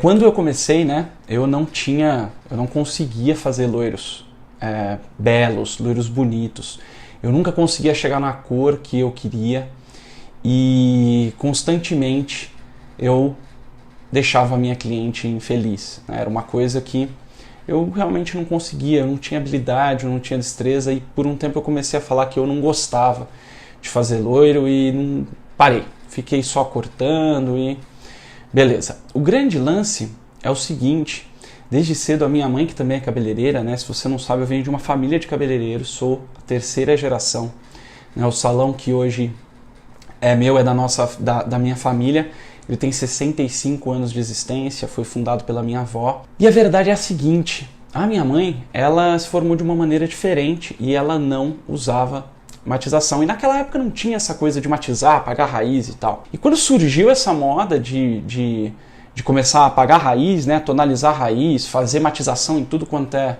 Quando eu comecei, né, eu não conseguia fazer loiros belos, loiros bonitos. Eu nunca conseguia chegar na cor que eu queria e constantemente eu deixava a minha cliente infeliz, né? Era uma coisa que eu realmente não conseguia, eu não tinha habilidade, eu não tinha destreza, e por um tempo eu comecei a falar que eu não gostava de fazer loiro e não parei. Fiquei só cortando e beleza. O grande lance é o seguinte: desde cedo a minha mãe, que também é cabeleireira, né? Se você não sabe, eu venho de uma família de cabeleireiros, sou a terceira geração, né? O salão que hoje é meu, é da minha família. Ele tem 65 anos de existência, foi fundado pela minha avó. E a verdade é a seguinte: a minha mãe, ela se formou de uma maneira diferente e ela não usava matização. E naquela época não tinha essa coisa de matizar, apagar raiz e tal. E quando surgiu essa moda de começar a apagar raiz, né, tonalizar raiz, fazer matização em tudo quanto é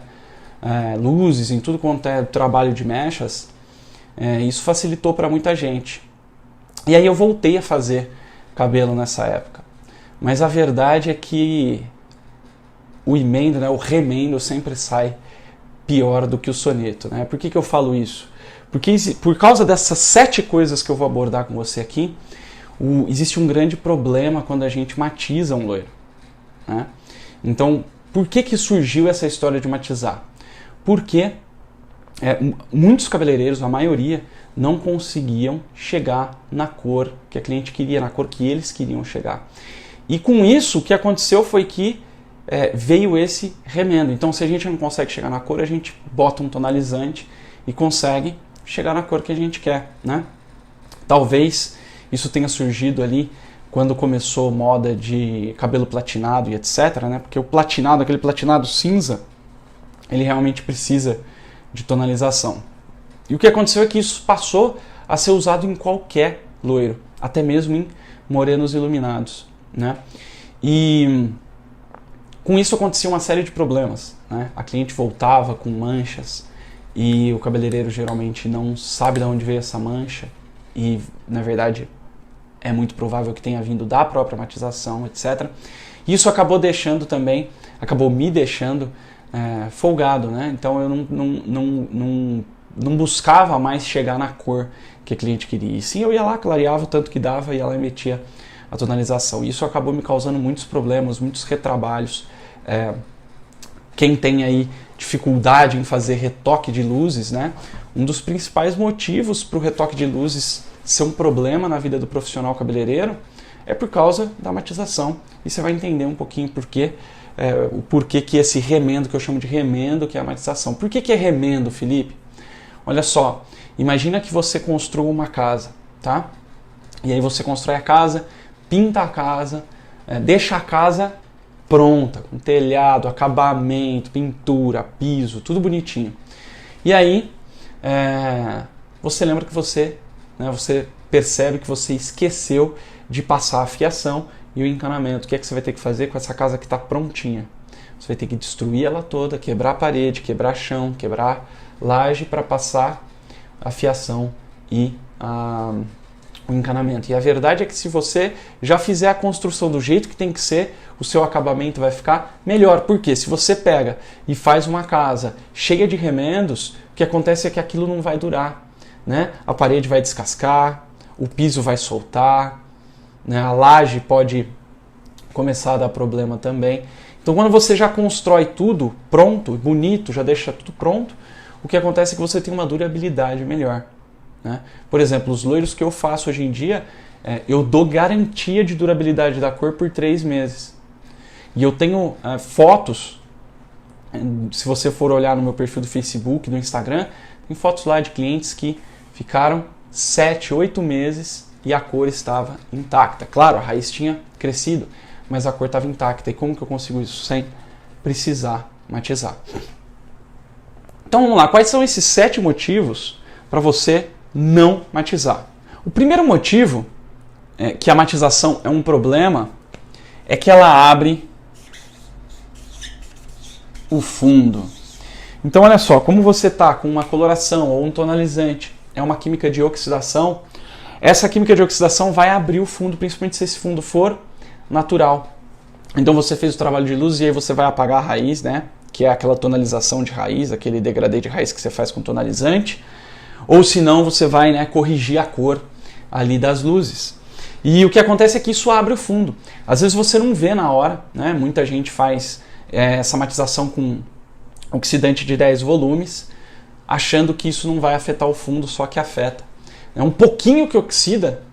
luzes, em tudo quanto é trabalho de mechas, isso facilitou para muita gente. E aí eu voltei a fazer cabelo nessa época. Mas a verdade é que o emendo, né, o remendo sempre sai pior do que o soneto, né? Por que eu falo isso? Porque por causa dessas 7 coisas que eu vou abordar com você aqui, existe um grande problema quando a gente matiza um loiro, né? Então, por que surgiu essa história de matizar? Porque muitos cabeleireiros, a maioria, não conseguiam chegar na cor que a cliente queria, na cor que eles queriam chegar. E com isso, o que aconteceu foi que veio esse remendo. Então, se a gente não consegue chegar na cor, a gente bota um tonalizante e consegue chegar na cor que a gente quer, né? Talvez isso tenha surgido ali quando começou moda de cabelo platinado e etc, né? Porque o platinado, aquele platinado cinza, ele realmente precisa de tonalização. E o que aconteceu é que isso passou a ser usado em qualquer loiro, até mesmo em morenos iluminados, né? E com isso acontecia uma série de problemas, né? A cliente voltava com manchas e o cabeleireiro geralmente não sabe de onde veio essa mancha e, na verdade, é muito provável que tenha vindo da própria matização, etc. E isso acabou me deixando folgado, né? Então eu não buscava mais chegar na cor que a cliente queria. E sim, eu ia lá, clareava o tanto que dava e ela metia a tonalização. E isso acabou me causando muitos problemas, muitos retrabalhos. Quem tem aí dificuldade em fazer retoque de luzes, né? Um dos principais motivos para o retoque de luzes ser um problema na vida do profissional cabeleireiro é por causa da matização. E você vai entender um pouquinho o porquê que esse remendo, que eu chamo de remendo, que é a matização. Por que é remendo, Felipe? Olha só, imagina que você construa uma casa, tá? E aí você constrói a casa, pinta a casa, deixa a casa pronta, com telhado, acabamento, pintura, piso, tudo bonitinho. E aí você lembra que você percebe que você esqueceu de passar a fiação e o encanamento. O que é que você vai ter que fazer com essa casa que está prontinha? Você vai ter que destruir ela toda, quebrar a parede, quebrar chão, quebrar laje para passar a fiação e o encanamento. E a verdade é que se você já fizer a construção do jeito que tem que ser, o seu acabamento vai ficar melhor. Porque se você pega e faz uma casa cheia de remendos, o que acontece é que aquilo não vai durar, né? A parede vai descascar, o piso vai soltar, né? A laje pode começar a dar problema também. Então quando você já constrói tudo pronto, bonito, já deixa tudo pronto, o que acontece é que você tem uma durabilidade melhor, né? Por exemplo, os loiros que eu faço hoje em dia, eu dou garantia de durabilidade da cor por 3 meses. E eu tenho fotos, se você for olhar no meu perfil do Facebook, no Instagram, tem fotos lá de clientes que ficaram 7, 8 meses e a cor estava intacta. Claro, a raiz tinha crescido, mas a cor estava intacta. E como que eu consigo isso sem precisar matizar? Então vamos lá, quais são esses 7 motivos para você não matizar? O primeiro motivo que a matização é um problema é que ela abre o fundo. Então olha só, como você está com uma coloração ou um tonalizante, é uma química de oxidação, essa química de oxidação vai abrir o fundo, principalmente se esse fundo for natural. Então você fez o trabalho de luz e aí você vai apagar a raiz, né? Que é aquela tonalização de raiz, aquele degradê de raiz que você faz com tonalizante. Ou se não, você vai, né, corrigir a cor ali das luzes. E o que acontece é que isso abre o fundo. Às vezes você não vê na hora, né? Muita gente faz essa matização com oxidante de 10 volumes, achando que isso não vai afetar o fundo, só que afeta. Um pouquinho que oxida,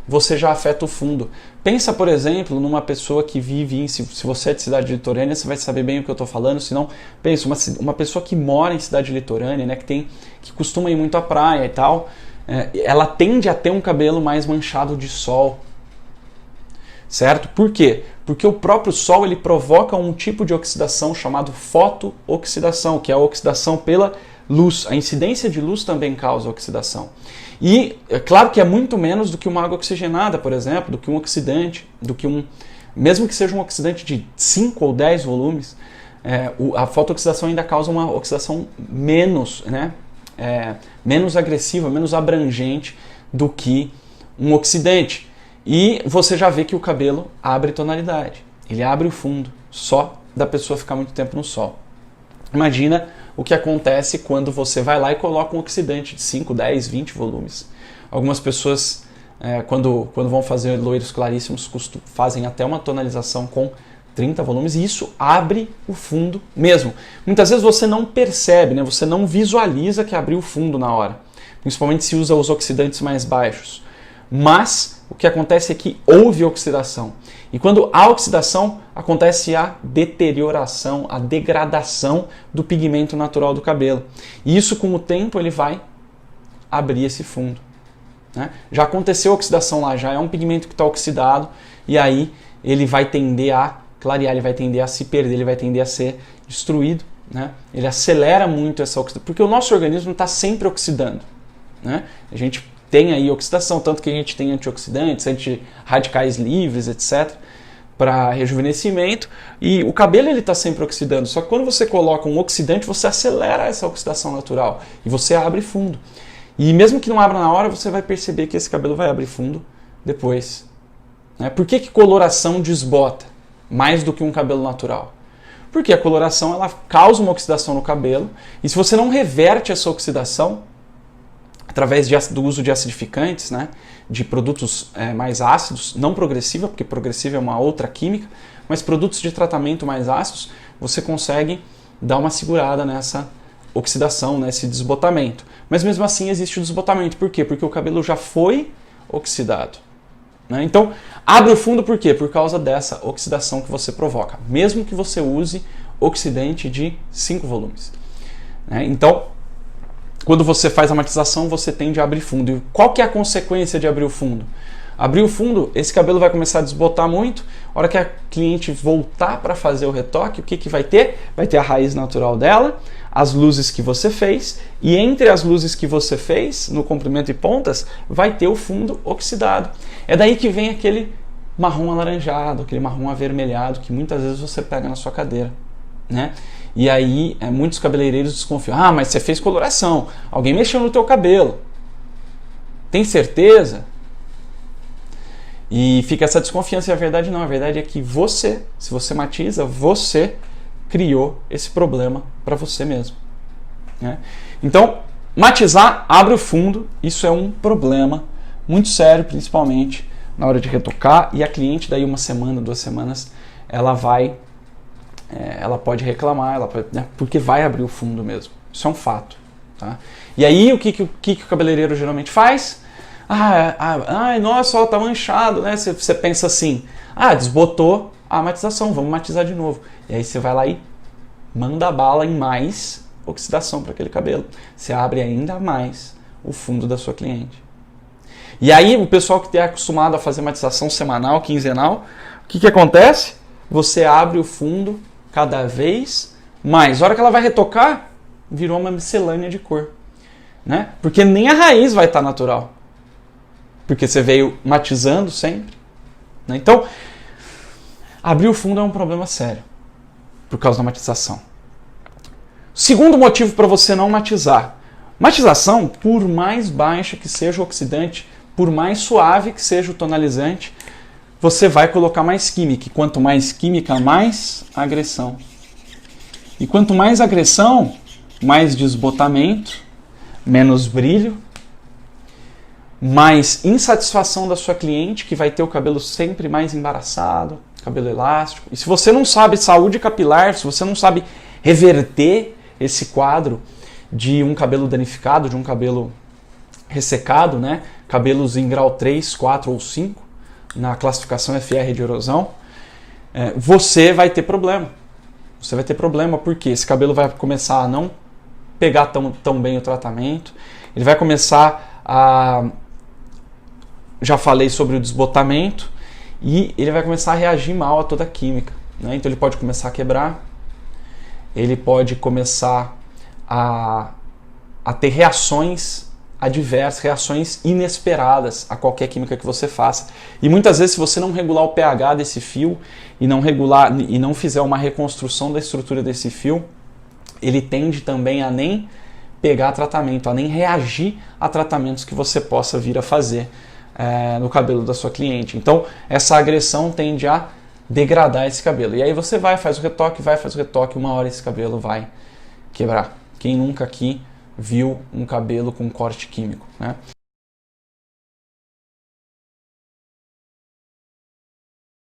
você já afeta o fundo. Pensa, por exemplo, numa pessoa que vive se você é de cidade litorânea, você vai saber bem o que eu estou falando, senão, pensa, uma pessoa que mora em cidade litorânea, né, que costuma ir muito à praia e tal, ela tende a ter um cabelo mais manchado de sol. Certo? Por quê? Porque o próprio sol ele provoca um tipo de oxidação chamado fotooxidação, que é a oxidação pela luz. A incidência de luz também causa oxidação. E é claro que é muito menos do que uma água oxigenada, por exemplo, do que um oxidante, mesmo que seja um oxidante de 5 ou 10 volumes, a fotooxidação ainda causa uma oxidação menos, né, menos agressiva, menos abrangente do que um oxidante. E você já vê que o cabelo abre tonalidade, ele abre o fundo, só da pessoa ficar muito tempo no sol. Imagina o que acontece quando você vai lá e coloca um oxidante de 5, 10, 20 volumes. Algumas pessoas, quando vão fazer loiros claríssimos, fazem até uma tonalização com 30 volumes e isso abre o fundo mesmo. Muitas vezes você não percebe, né? Você não visualiza que abriu o fundo na hora, principalmente se usa os oxidantes mais baixos. Mas o que acontece é que houve oxidação. E quando há oxidação, acontece a deterioração, a degradação do pigmento natural do cabelo. E isso, com o tempo, ele vai abrir esse fundo. Né? Já aconteceu a oxidação lá, já é um pigmento que está oxidado, e aí ele vai tender a clarear, ele vai tender a se perder, ele vai tender a ser destruído. Né? Ele acelera muito essa oxidação, porque o nosso organismo está sempre oxidando. Né? A gente tem aí oxidação, tanto que a gente tem antioxidantes, antirradicais livres, etc., para rejuvenescimento, e o cabelo ele está sempre oxidando, só que quando você coloca um oxidante, você acelera essa oxidação natural, e você abre fundo. E mesmo que não abra na hora, você vai perceber que esse cabelo vai abrir fundo depois. Né? Por que coloração desbota mais do que um cabelo natural? Porque a coloração ela causa uma oxidação no cabelo, e se você não reverte essa oxidação, através do uso de acidificantes, né, de produtos mais ácidos, não progressiva, porque progressiva é uma outra química, mas produtos de tratamento mais ácidos, você consegue dar uma segurada nessa oxidação, nesse desbotamento. Mas mesmo assim existe o desbotamento. Por quê? Porque o cabelo já foi oxidado. Né? Então, abre o fundo por quê? Por causa dessa oxidação que você provoca, mesmo que você use oxidante de 5 volumes. Né? Então, quando você faz a matização, você tende a abrir fundo. E qual que é a consequência de abrir o fundo? Abrir o fundo, esse cabelo vai começar a desbotar muito. A hora que a cliente voltar para fazer o retoque, o que vai ter? Vai ter a raiz natural dela, as luzes que você fez, e entre as luzes que você fez, no comprimento e pontas, vai ter o fundo oxidado. É daí que vem aquele marrom alaranjado, aquele marrom avermelhado, que muitas vezes você pega na sua cadeira. Né? E aí muitos cabeleireiros desconfiam, mas você fez coloração, alguém mexeu no teu cabelo, tem certeza? E fica essa desconfiança, e a verdade não, a verdade é que você, se você matiza, você criou esse problema para você mesmo. Né? Então, matizar abre o fundo, isso é um problema muito sério, principalmente na hora de retocar, e a cliente daí 1 semana, 2 semanas, ela pode reclamar, né, porque vai abrir o fundo mesmo. Isso é um fato. Tá? E aí, o que o cabeleireiro geralmente faz? Nossa, ó, tá manchado, né? Você pensa assim, desbotou a matização, vamos matizar de novo. E aí você vai lá e manda bala em mais oxidação para aquele cabelo. Você abre ainda mais o fundo da sua cliente. E aí, o pessoal que é acostumado a fazer matização semanal, quinzenal, o que acontece? Você abre o fundo cada vez mais. A hora que ela vai retocar, virou uma miscelânea de cor. Né? Porque nem a raiz vai estar natural. Porque você veio matizando sempre. Né? Então, abrir o fundo é um problema sério. Por causa da matização. Segundo motivo para você não matizar. Matização, por mais baixa que seja o oxidante, por mais suave que seja o tonalizante, você vai colocar mais química. E quanto mais química, mais agressão. E quanto mais agressão, mais desbotamento, menos brilho, mais insatisfação da sua cliente, que vai ter o cabelo sempre mais embaraçado, cabelo elástico. E se você não sabe saúde capilar, se você não sabe reverter esse quadro de um cabelo danificado, de um cabelo ressecado, né? Cabelos em grau 3, 4 ou 5, na classificação FR de erosão, você vai ter problema. Você vai ter problema porque esse cabelo vai começar a não pegar tão bem o tratamento, ele vai começar a... Já falei sobre o desbotamento, e ele vai começar a reagir mal a toda a química, né? Então ele pode começar a quebrar, ele pode começar a ter reações adversas, reações inesperadas a qualquer química que você faça. E muitas vezes, se você não regular o pH desse fio e não fizer uma reconstrução da estrutura desse fio, ele tende também a nem pegar tratamento, a nem reagir a tratamentos que você possa vir a fazer no cabelo da sua cliente. Então, essa agressão tende a degradar esse cabelo. E aí você faz o retoque, uma hora esse cabelo vai quebrar. Quem nunca aqui viu um cabelo com corte químico, né?